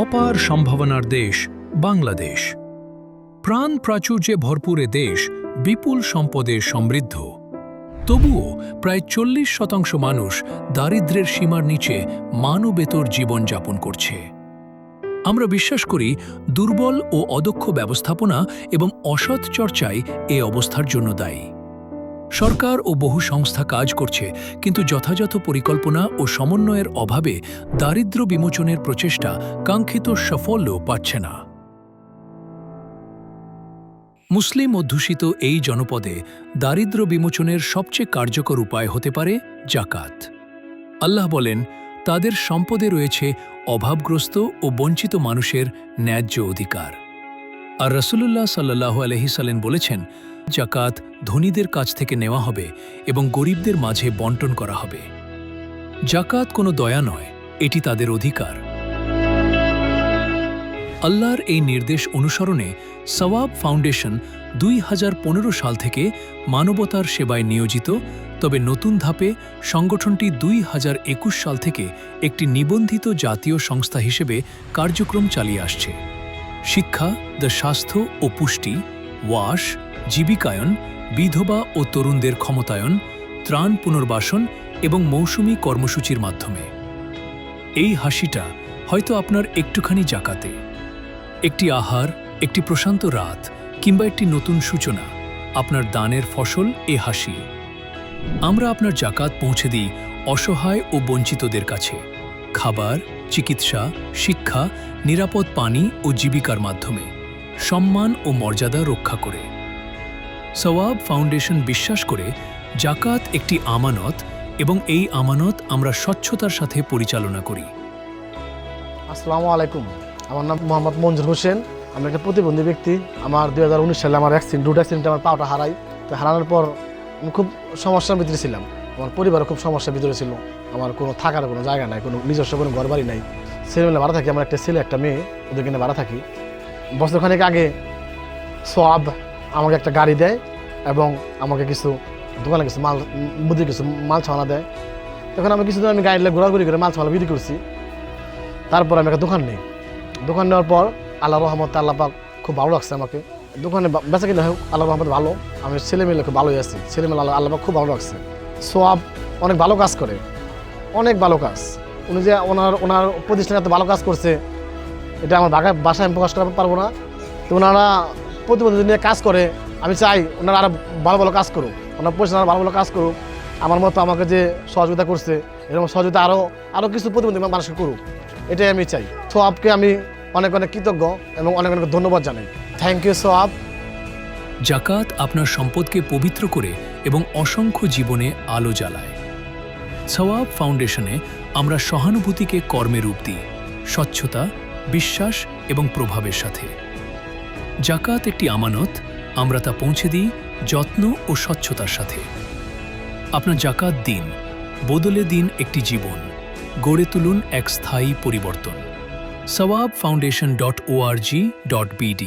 অপার সম্ভাবনার দেশ বাংলাদেশ। প্রাণ প্রাচুর্যে ভরপুর এ দেশ বিপুল সম্পদে সমৃদ্ধ। তবুও প্রায় 40% মানুষ দারিদ্র্যের সীমার নিচে মানবেতর জীবনযাপন করছে। আমরা বিশ্বাস করি দুর্বল ও অদক্ষ ব্যবস্থাপনা এবং অসৎ চর্চাই এ অবস্থার জন্য দায়ী। সরকার ও বহু সংস্থা কাজ করছে, কিন্তু যথাযথ পরিকল্পনা ও সমন্বয়ের অভাবে দারিদ্র্য বিমোচনের প্রচেষ্টা কাঙ্ক্ষিত সাফল্য পাচ্ছে না। মুসলিম অধ্যুষিত এই জনপদে দারিদ্র্য বিমোচনের সবচেয়ে কার্যকর উপায় হতে পারে জাকাত। আল্লাহ বলেন, তাদের সম্পদে রয়েছে অভাবগ্রস্ত ও বঞ্চিত মানুষের ন্যায্য অধিকার। আর রাসূলুল্লাহ সাল্লাল্লাহু আলাইহি সাল্লাম বলেছেন, জাকাত ধনীদের কাছ থেকে নেওয়া হবে এবং গরিবদের মাঝে বন্টন করা হবে। জাকাত কোনো দয়া নয়, এটি তাদের অধিকার। আল্লাহর এই নির্দেশ অনুসরণে সওয়াব ফাউন্ডেশন 2015 সাল থেকে মানবতার সেবায় নিয়োজিত, তবে নতুন ধাপে সংগঠনটি 2021 সাল থেকে একটি নিবন্ধিত জাতীয় সংস্থা হিসেবে কার্যক্রম চালিয়ে আসছে। শিক্ষা, স্বাস্থ্য ও পুষ্টি, ওয়াশ, জীবিকায়ন, বিধবা ও তরুণদের ক্ষমতায়ন, ত্রাণ পুনর্বাসন এবং মৌসুমী কর্মসূচির মাধ্যমে। এই হাসিটা হয়তো আপনার একটুখানি জাকাতে, একটি আহার, একটি প্রশান্ত রাত কিংবা একটি নতুন সূচনা, আপনার দানের ফসল এ হাসি। আমরা আপনার জাকাত পৌঁছে দিই অসহায় ও বঞ্চিতদের কাছে, খাবার, চিকিৎসা, শিক্ষা, নিরাপদ পানি ও জীবিকার মাধ্যমে, সম্মান ও মর্যাদা রক্ষা করে। সওয়াব ফাউন্ডেশন বিশ্বাস করে জাকাত একটি আমানত এবং এই আমানত আমরা স্বচ্ছতার সাথে পরিচালনা করি। আসসালামু আলাইকুম, আমার নাম মোহাম্মদ মঞ্জুর হোসেন। আমি একটা প্রতিবন্ধী ব্যক্তি। আমার 2019 সালে আমার রোড অ্যাক্সিডেন্টে আমার পাওটা হারাই। তো হারানোর পর আমি খুব সমস্যার ভিতরে ছিলাম। আমার পরিবারও খুব সমস্যার ভিতরে ছিল। আমার কোনো থাকার কোনো জায়গা নাই, কোনো নিজস্ব কোনো ঘর বাড়ি নাই। ছেলেমেলে ভাড়া থাকি, আমার একটা ছেলে একটা মেয়ে, ওদের কিনে ভাড়া থাকি। বছরখানেক আগে সওয়াব আমাকে একটা গাড়ি দেয় এবং আমাকে কিছু দোকানে কিছু মাল বুদ্ধি কিছু মাল ছাওয়ানা দেয়। তখন আমি কিছুদিন আমি গাড়ি ঘোরাঘুরি করে মাল ছাওয়ানা বিক্রি করছি। তারপর আমি একটা দোকান নিই। দোকান নেওয়ার পর আল্লাহ রহমতে আল্লাহ পাক খুব ভালো লাগছে আমাকে। দোকানে বেচা কিনা হোক আল্লাহ রহমতে ভালো, আমি ছেলেমেলে খুব ভালোই আছি। ছেলেমেলে আল্লাহ পাক খুব ভালো লাগছে। সওয়াব অনেক ভালো কাজ করে, অনেক ভালো কাজ। উনি যে ওনার প্রতিষ্ঠানে এত ভালো কাজ করছে, এটা আমার বাসায় আমি প্রকাশ করা পারবো না। তো ওনারা প্রতিবন্ধী নিয়ে কাজ করে, আমি চাই ওনারা আরও ভালো ভালো কাজ করুক, ওনার প্রতিষ্ঠান আরও ভালো ভালো কাজ করুক। আমার মতো আমাকে যে সহযোগিতা করছে, এরকম সহযোগিতা আরও কিছু প্রতিবন্ধী মানুষকে করুক, এটাই আমি চাই। সওয়াবকে আমি অনেক অনেক কৃতজ্ঞ এবং অনেক অনেক ধন্যবাদ জানাই। থ্যাংক ইউ সওয়াব। জাকাত আপনার সম্পদকে পবিত্র করে এবং অসংখ্য জীবনে আলো জ্বালায়। সওয়াব ফাউন্ডেশনে আমরা সহানুভূতিকে কর্মে রূপ দিই, স্বচ্ছতা, বিশ্বাস এবং প্রভাবের সাথে। জাকাত একটি আমানত, আমরা তা পৌঁছে দিই যত্ন ও স্বচ্ছতার সাথে। আপনার জাকাত দিন, বদলে দিন একটি জীবন, গড়ে তুলুন এক স্থায়ী পরিবর্তন। sawabfoundation.org.bd